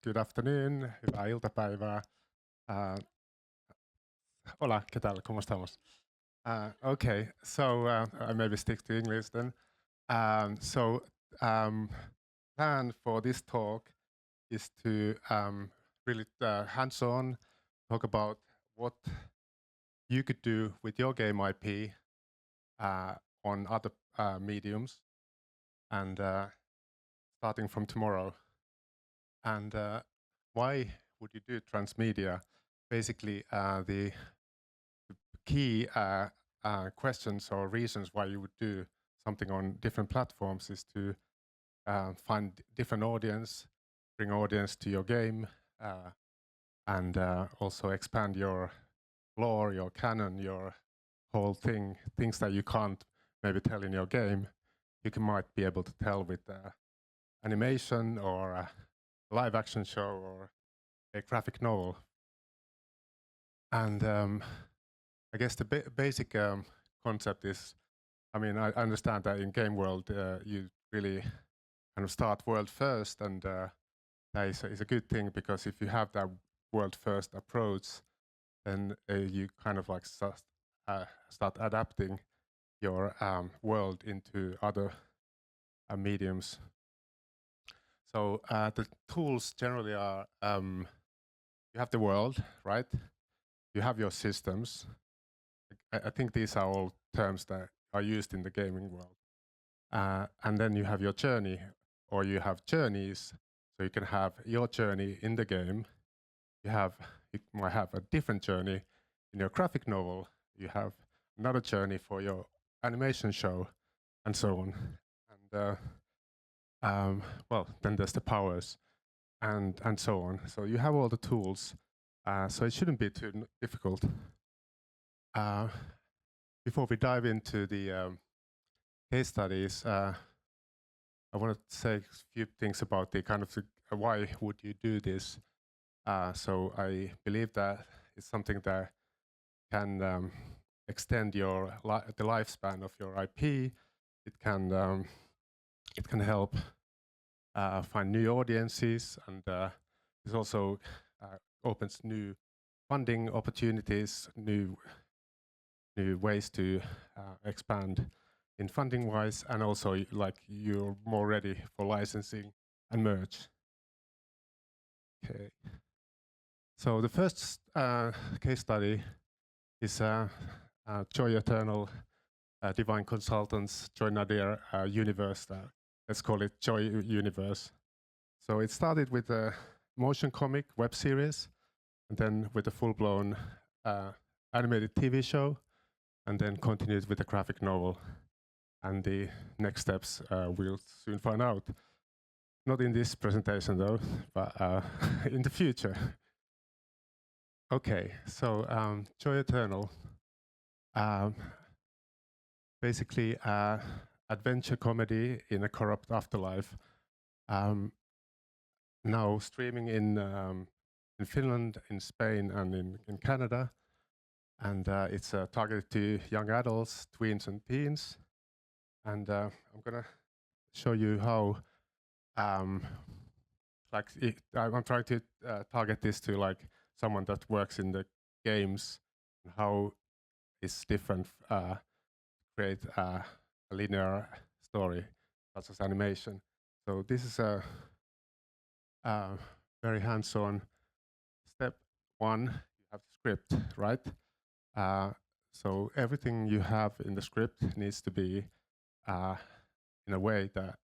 good afternoon, hyvää iltapäivää. Hola, ¿qué tal? ¿Cómo estamos? Okay, so I maybe stick to English then. Plan for this talk is to really hands-on talk about what you could do with your game IP on other mediums, and starting from tomorrow. And why would you do transmedia? Basically, the key questions or reasons why you would do something on different platforms is to find different audience, bring audience to your game, and also expand your lore, your canon, your whole thing, things that you can't maybe tell in your game, might be able to tell with animation or a live action show or a graphic novel. And I guess the basic concept is, I mean, I understand that in game world you really kind of start world first, and that is a good thing, because if you have that world first approach, then you kind of like start adapting your world into other mediums. So the tools generally are, you have the world, right? You have your systems. I think these are all terms that are used in the gaming world. And then you have your journey, or you have journeys. So you can have your journey in the game. You might have a different journey in your graphic novel. You have another journey for your animation show, and so on. And well, then there's the powers, and so on. So you have all the tools. So it shouldn't be too difficult. Before we dive into the case studies, I want to say a few things about the kind of why would you do this. So I believe that it's something that can extend the lifespan of your IP. It can help find new audiences, and it also opens new funding opportunities, new ways to expand in funding wise, and also like you're more ready for licensing and merge. Okay. So the first case study is Joy Eternal Divine Consultants, Joy Nadir universe. Let's call it Joy Universe. So it started with a motion comic web series, and then with a full-blown animated TV show, and then continued with a graphic novel. And the next steps we'll soon find out. Not in this presentation though, but in the future. Okay, so Joy Eternal, basically adventure comedy in a corrupt afterlife. Now streaming in Finland, in Spain, and in Canada. And it's targeted to young adults, tweens, and teens. And I'm gonna show you how, I'm trying to target this to like someone that works in the games, and how it's different create a linear story such as animation. So this is a very hands-on. Step one, you have the script, right? So everything you have in the script needs to be in a way that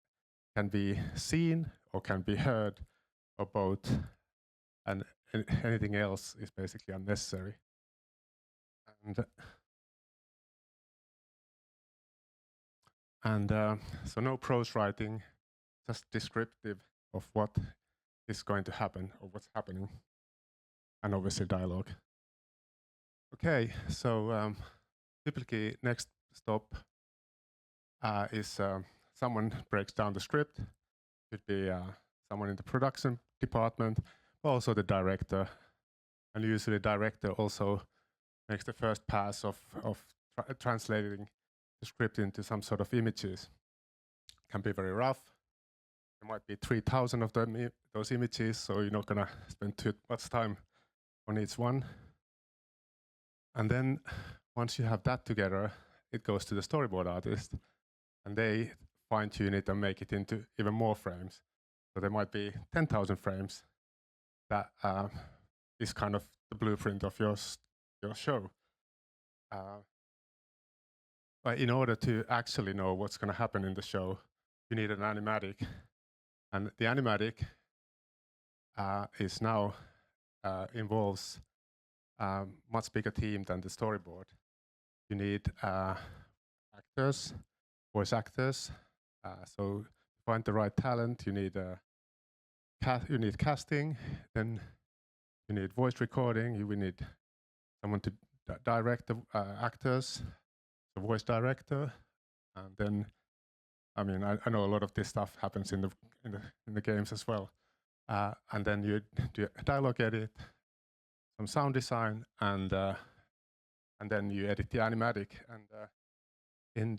can be seen or can be heard, or both, and anything else is basically unnecessary. And so no prose writing, just descriptive of what is going to happen or what's happening, and obviously dialogue. Okay, so typically next stop is someone breaks down the script. Could be someone in the production department, but also the director. And usually the director also makes the first pass of translating the script into some sort of images. Can be very rough, there might be 3,000 of them, those images, so you're not gonna spend too much time on each one. And then once you have that together, it goes to the storyboard artist, and they fine-tune it and make it into even more frames. So there might be 10,000 frames. That is kind of the blueprint of your show. But in order to actually know what's going to happen in the show, you need an animatic. And the animatic is now involves much bigger team than the storyboard. You need actors, voice actors. So to find the right talent, you need casting. Then you need voice recording. You will need someone to direct the actors, the voice director, and then I mean I know a lot of this stuff happens in the games as well. And then you do a dialogue edit, some sound design, and then you edit the animatic. And in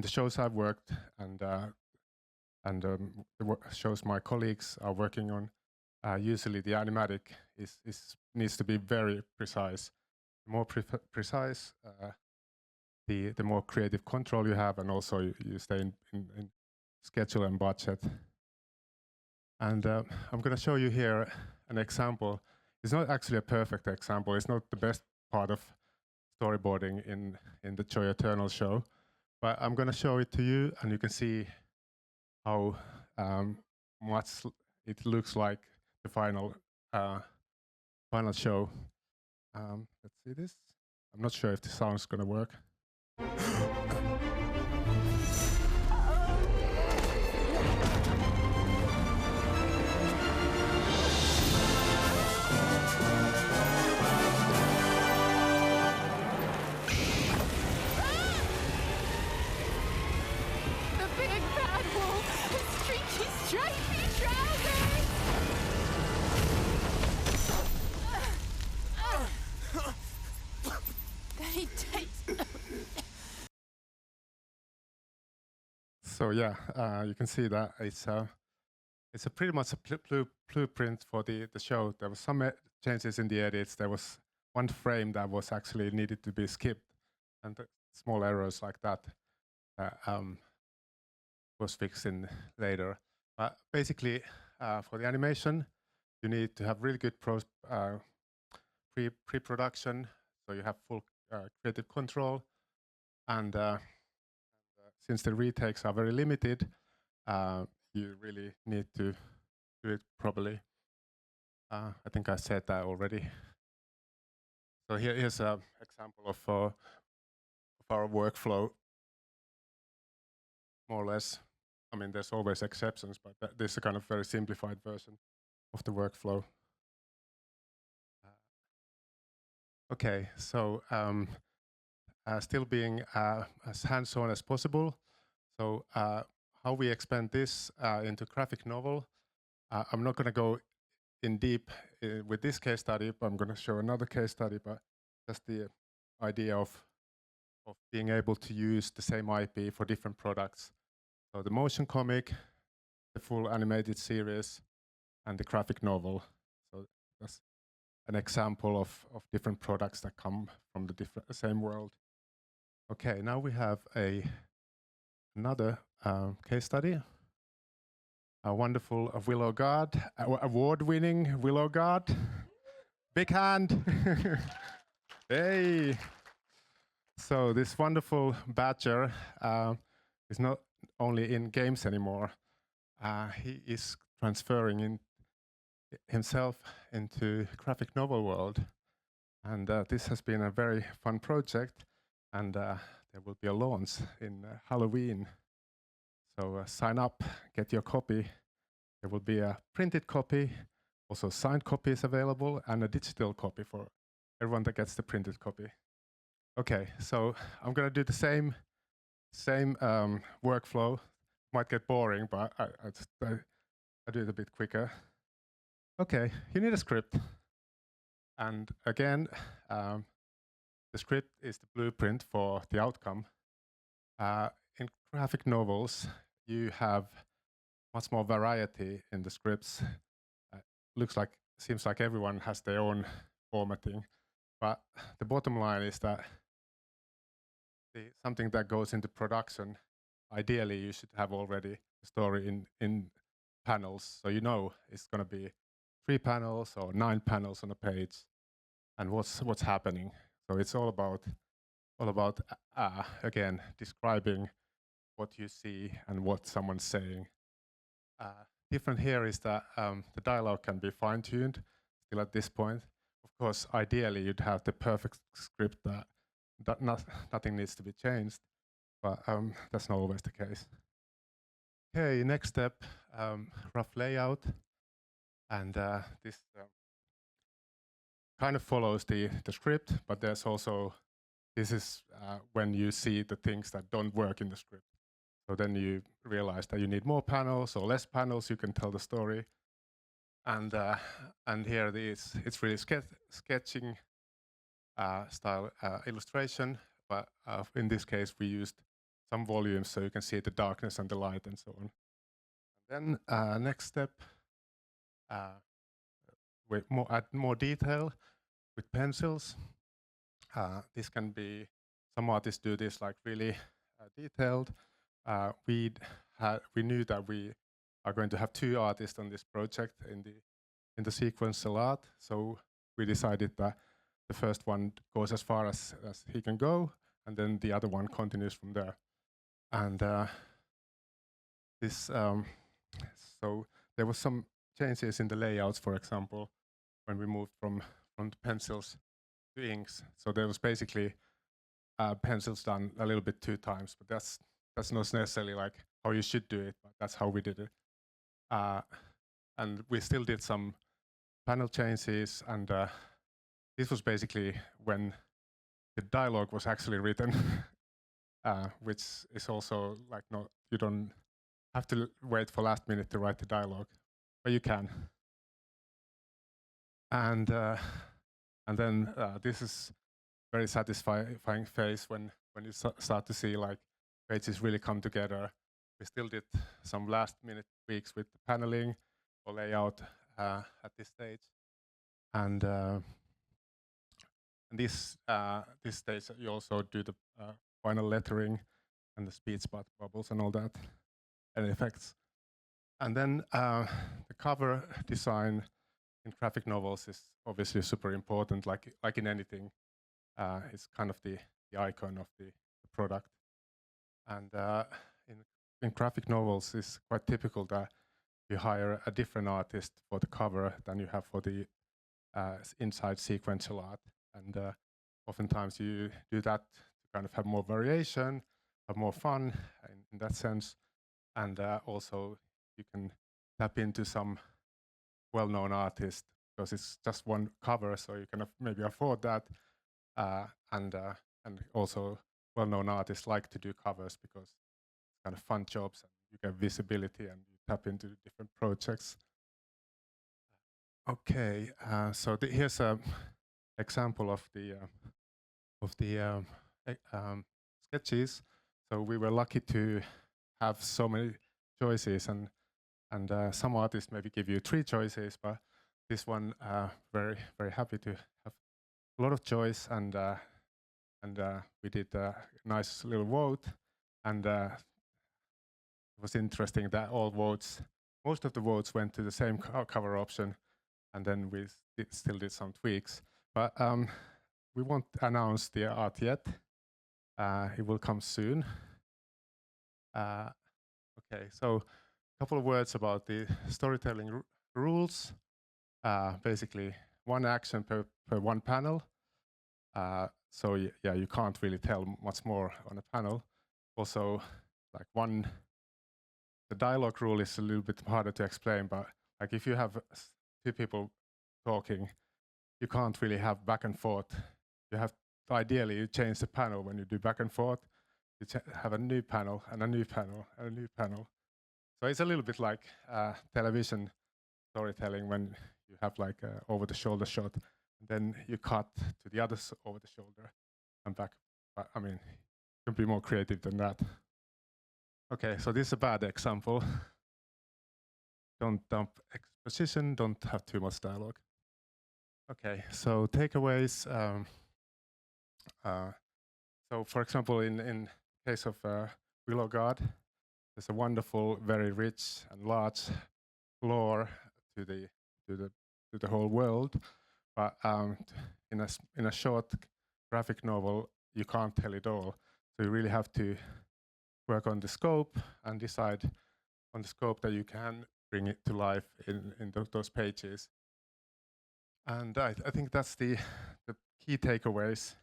the shows I've worked and the shows my colleagues are working on, usually the animatic needs to be very precise. The more precise, the more creative control you have, and also you stay in schedule and budget. And I'm going to show you here an example. It's not actually a perfect example. It's not the best part of storyboarding in the Joy Eternal show, but I'm going to show it to you, and you can see how much it looks like the final show. Let's see this. I'm not sure if the sound's going to work. So yeah, you can see that it's a pretty much a blueprint for the show. There was some changes in the edits. There was one frame that was actually needed to be skipped, and small errors like that was fixed in later. But basically, for the animation, you need to have really good pre-production, so you have full creative control, and since the retakes are very limited, you really need to do it properly. I think I said that already. So here's an example of our workflow, more or less. I mean, there's always exceptions, but this is a kind of very simplified version of the workflow. Okay, so still being as hands-on as possible. So how we expand this into graphic novel, I'm not going to go in deep with this case study, but I'm going to show another case study, but just the idea of being able to use the same IP for different products. So the motion comic, the full animated series, and the graphic novel. So that's an example of different products that come from the same world. Okay, now we have another case study. A wonderful Willow Guard, award-winning Willow Guard. Big hand. Hey. So this wonderful badger is not only in games anymore. He is transferring himself into graphic novel world. And this has been a very fun project. And there will be a launch in Halloween. So sign up, get your copy. There will be a printed copy, also signed copies available, and a digital copy for everyone that gets the printed copy. Okay, so I'm going to do the same workflow. Might get boring, but I do it a bit quicker. Okay, you need a script. And again, the script is the blueprint for the outcome. In graphic novels, you have much more variety in the scripts. Uh, seems like everyone has their own formatting, but the bottom line is that something that goes into production, ideally you should have already the story in panels, so you know it's going to be 3 panels or 9 panels on a page, and what's happening. So it's all about again describing what you see and what someone's saying. Different here is that the dialogue can be fine-tuned still at this point. Of course, ideally you'd have the perfect script that nothing needs to be changed, but that's not always the case. Okay, next step, rough layout, and this kind of follows the script, but there's also, this is when you see the things that don't work in the script. So then you realize that you need more panels or less panels, you can tell the story. And here it's really sketching style illustration, but in this case we used some volumes so you can see the darkness and the light and so on. And then next step, we add more detail with pencils. This can be, some artists do this like really detailed. We knew that we are going to have 2 artists on this project in the sequential art, so we decided that the first one goes as far as he can go, and then the other one continues from there. And so there was some changes in the layouts, for example, when we moved from the pencils to inks. So there was basically pencils done a little bit 2 times, but that's not necessarily like how you should do it, but that's how we did it. And we still did some panel changes, and this was basically when the dialogue was actually written, which is also like, no, you don't have to wait for last minute to write the dialogue, but you can. And then this is very satisfying phase when you start to see like pages really come together. We still did some last minute tweaks with the paneling or layout at this stage, and this stage you also do the final lettering and the speed spot bubbles and all that, and effects. And then the cover design in graphic novels is obviously super important, like in anything. It's kind of the icon of the product. And in graphic novels, it's quite typical that you hire a different artist for the cover than you have for the inside sequential art. And oftentimes you do that to kind of have more variation, have more fun in that sense. And also you can tap into some well-known artist because it's just one cover, so you can maybe afford that. And also well-known artists like to do covers because it's kind of fun jobs and you get visibility and you tap into different projects. Okay, so here's an example of the sketches. So we were lucky to have so many choices, and some artists maybe give you 3 choices, but this one very happy to have a lot of choice, and we did a nice little vote, and it was interesting that most of the votes went to the same cover option, and then we still did some tweaks. But we won't announce the art yet. It will come soon. Okay, so a couple of words about the storytelling rules. Basically, 1 action per 1 panel. So yeah, you can't really tell much more on a panel. Also, like the dialogue rule is a little bit harder to explain, but like if you have 2 people talking, you can't really have back and forth. You have ideally you change the panel when you do back and forth. You have a new panel and a new panel and a new panel. So it's a little bit like television storytelling when you have like a over-the-shoulder shot, and then you cut to the other over the shoulder and back. But, I mean, you can be more creative than that. Okay, so this is a bad example. don't dump exposition, don't have too much dialogue. Okay, so takeaways. So, for example, in case of Willow God, there's a wonderful, very rich and large lore to the to the to the whole world, but in a short graphic novel, you can't tell it all. So you really have to work on the scope and decide on the scope that you can bring it to life in those pages. And I think that's the key takeaways.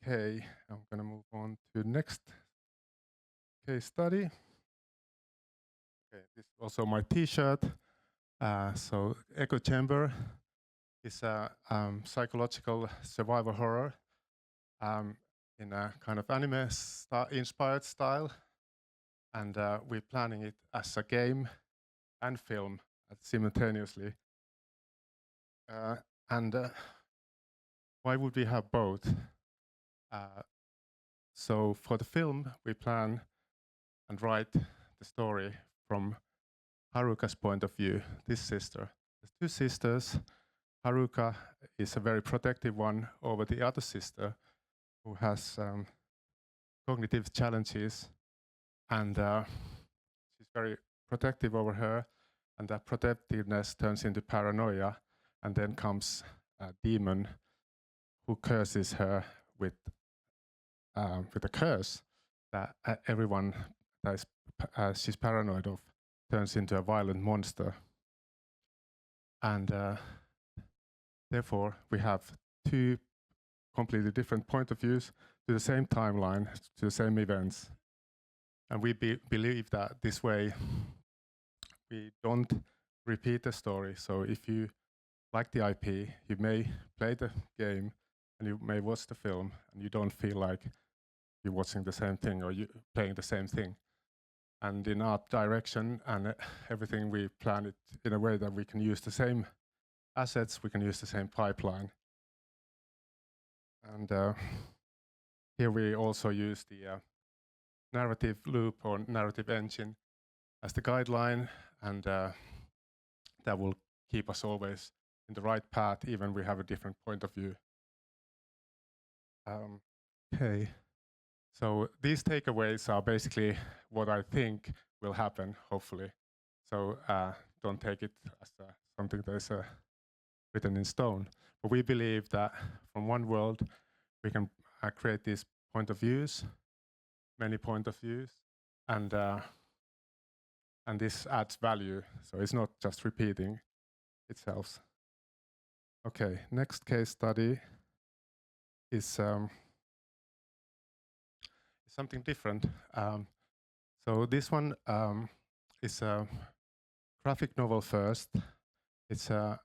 Okay, I'm going to move on to the next case study. Okay, this is also my T-shirt. So Echo Chamber is a psychological survival horror in a kind of anime-inspired style. And we're planning it as a game and film simultaneously. And why would we have both? So for the film, we plan and write the story from Haruka's point of view, this sister. There's two sisters. Haruka is a very protective one over the other sister who has cognitive challenges, and she's very protective over her, and that protectiveness turns into paranoia, and then comes a demon who curses her with a curse that everyone that is she's paranoid of turns into a violent monster. And therefore, we have two completely different point of views to the same timeline, to the same events. And we believe that this way we don't repeat the story. So if you like the IP, you may play the game and you may watch the film, and you don't feel like you're watching the same thing or you playing the same thing. And in art direction and everything, we plan it in a way that we can use the same assets, we can use the same pipeline. And here we also use the narrative loop or narrative engine as the guideline, and that will keep us always in the right path, even we have a different point of view. Okay, so these takeaways are basically what I think will happen, hopefully. So don't take it as something that is written in stone. But we believe that from one world, we can create these point of views, many point of views, and this adds value. So it's not just repeating itself. Okay, next case study is something different. So this one is a graphic novel first. It's a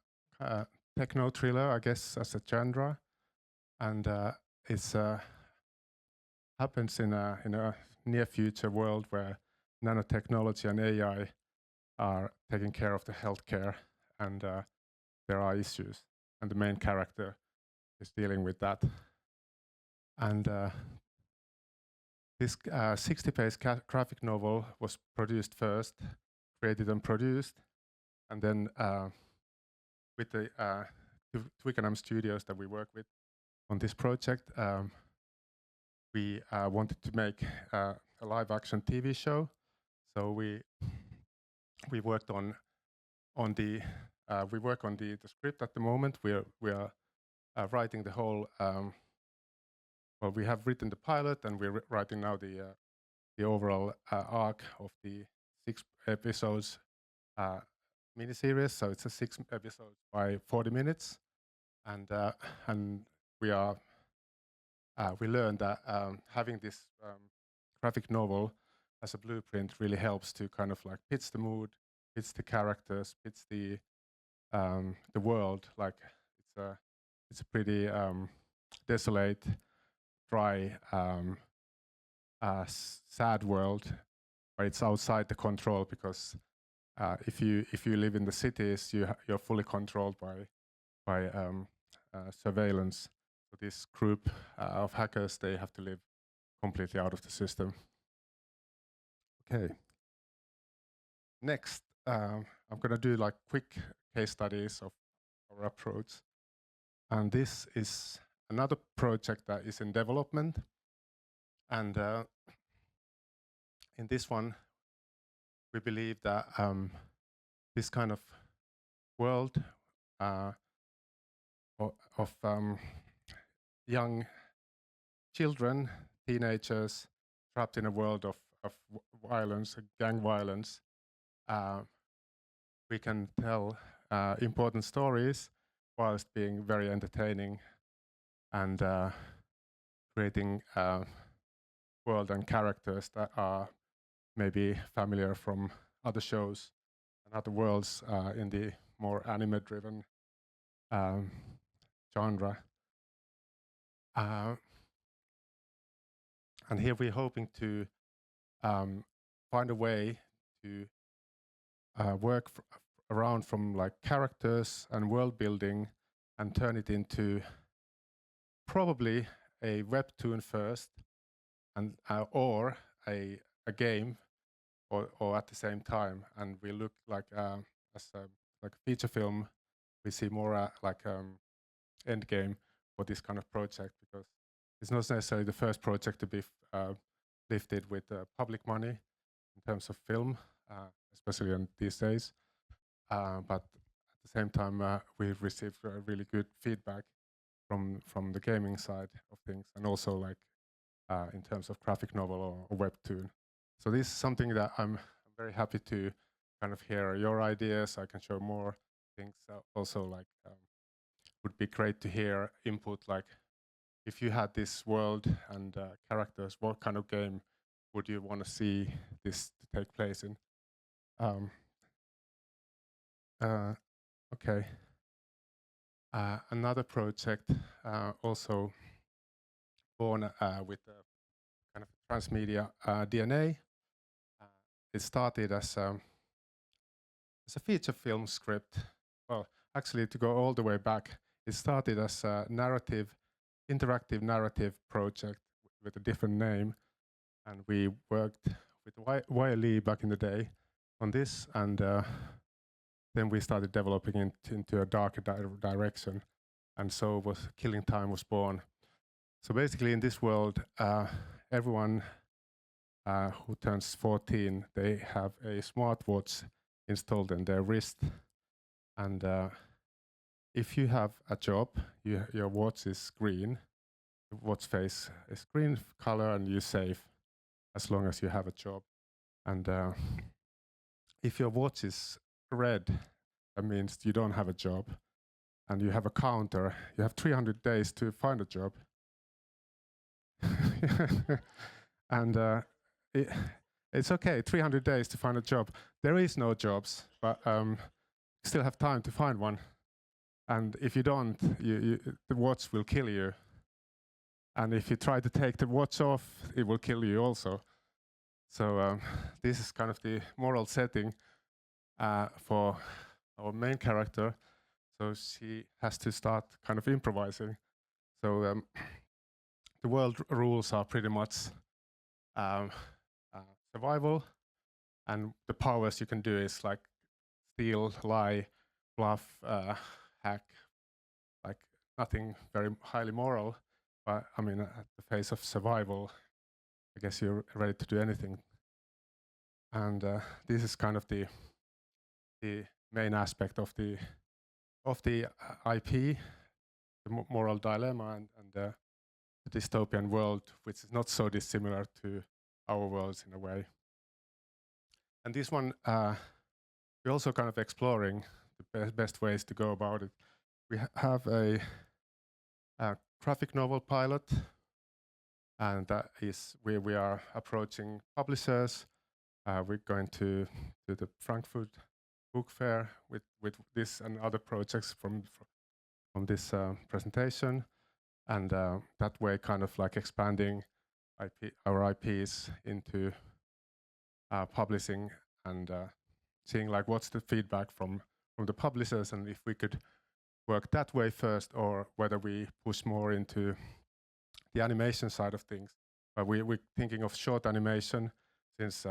techno thriller, I guess, as a genre, and it's happens in a near future world where nanotechnology and AI are taking care of the healthcare, and there are issues, and the main character is dealing with that. And this 60-page graphic novel was produced first, created and produced, and then with the Twickenham studios that we work with on this project, we wanted to make a live-action TV show. So we worked on the script at the moment. We are writing the whole. Well, we have written the pilot, and we're writing now the overall arc of the 6 episodes miniseries. So it's a 6 episodes by 40 minutes, and we learned that having this graphic novel as a blueprint really helps to kind of like pitch the mood, pitch the characters, pitch the world. Like it's a pretty desolate, dry, sad world, but it's outside the control, because if you live in the cities, you're fully controlled by surveillance. So this group of hackers, they have to live completely out of the system. Okay. Next, I'm going to do like quick case studies of our approach. And this is another project that is in development. And in this one, we believe that this kind of world of young children, teenagers trapped in a world of violence, gang violence, we can tell important stories whilst being very entertaining and creating world and characters that are maybe familiar from other shows and other worlds in the more anime-driven genre. And here we're hoping to find a way to work around from like characters and world building and turn it into probably a webtoon first and or a game or at the same time, and we look like as a like a feature film. We see more like end game for this kind of project, because it's not necessarily the first project to be lifted with public money in terms of film, especially in these days. But at the same time, we've received really good feedback from the gaming side of things, and also like in terms of graphic novel or webtoon. So this is something that I'm very happy to kind of hear your ideas. I can show more things. Also, like would be great to hear input. Like, if you had this world and characters, what kind of game would you want to see this to take place in? Okay. Another project also born with kind of transmedia DNA. It started as a feature film script. Well, actually, to go all the way back, it started as a interactive narrative project with a different name, and we worked with YLE back in the day on this, and then we started developing it into a darker direction, and so Killing Time was born. So basically, in this world, everyone who turns 14, they have a smartwatch installed in their wrist, and if you have a job, your watch is green, the watch face is green color, and you're safe as long as you have a job. And if your watch is red, that means you don't have a job, and you have a counter. You have 300 days to find a job. And it's okay, 300 days to find a job. There is no jobs, but you still have time to find one. And if you don't, the watch will kill you. And if you try to take the watch off, it will kill you also. So this is kind of the moral setting for our main character. So she has to start kind of improvising. So the world rules are pretty much survival, and the powers you can do is like steal, lie, bluff, hack, like nothing very highly moral. But I mean, at the face of survival, I guess you're ready to do anything. And this is kind of the main aspect of the IP, the moral dilemma, and the dystopian world, which is not so dissimilar to our worlds in a way. And this one, we're also kind of exploring the best ways to go about it. We have a graphic novel pilot, and that is where we are approaching publishers. We're going to the Frankfurt Book Fair with this and other projects from this presentation, and that way kind of like expanding our IPs into publishing, and seeing like what's the feedback from the publishers, and if we could work that way first, or whether we push more into the animation side of things. But we're thinking of short animation, since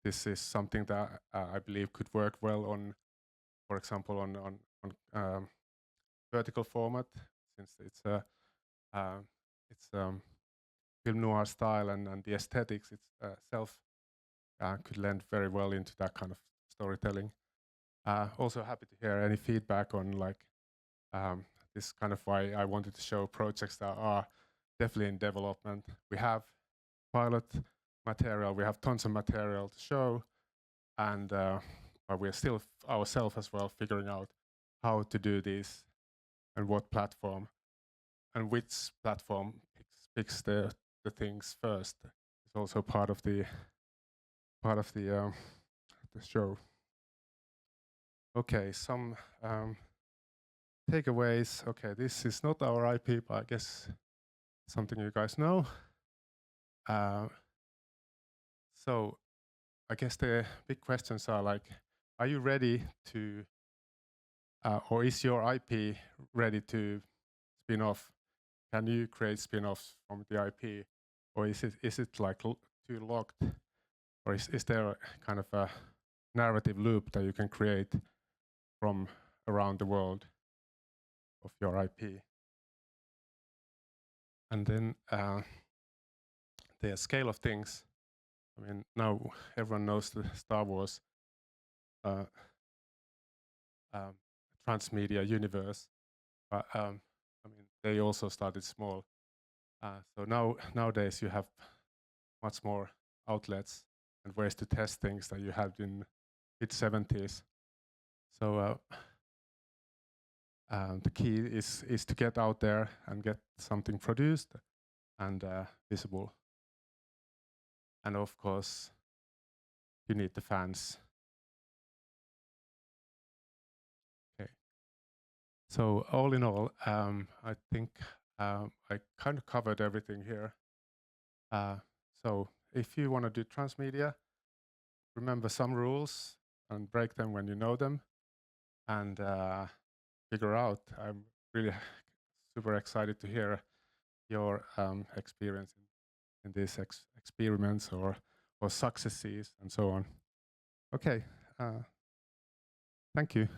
this is something that I believe could work well on, for example, on vertical format, since uh, it's film noir style and the aesthetics itself could lend very well into that kind of storytelling. Also happy to hear any feedback on like um, this kind of why I wanted to show projects that are definitely in development. We have pilot material, we have tons of material to show, and but we're still ourselves as well figuring out how to do this and what platform and which platform picks the things first. It's also part of the the show. Okay, some takeaways. Okay, this is not our IP, but I guess something you guys know. Uh, so I guess the big questions are like, are you ready to, or is your IP ready to spin off? Can you create spin-offs from the IP, or is it like too locked, or is there a kind of a narrative loop that you can create from around the world of your IP? And then the scale of things. I mean, now everyone knows the Star Wars uh, um, Transmedia universe, but I mean, they also started small. So nowadays you have much more outlets and ways to test things that you had in mid-70s. So the key is to get out there and get something produced and visible. And of course, you need the fans. Okay. So all in all, I think I kind of covered everything here. So if you want to do transmedia, remember some rules and break them when you know them, and figure out. I'm really super excited to hear your experience in these experiments or successes and so on. Okay, thank you.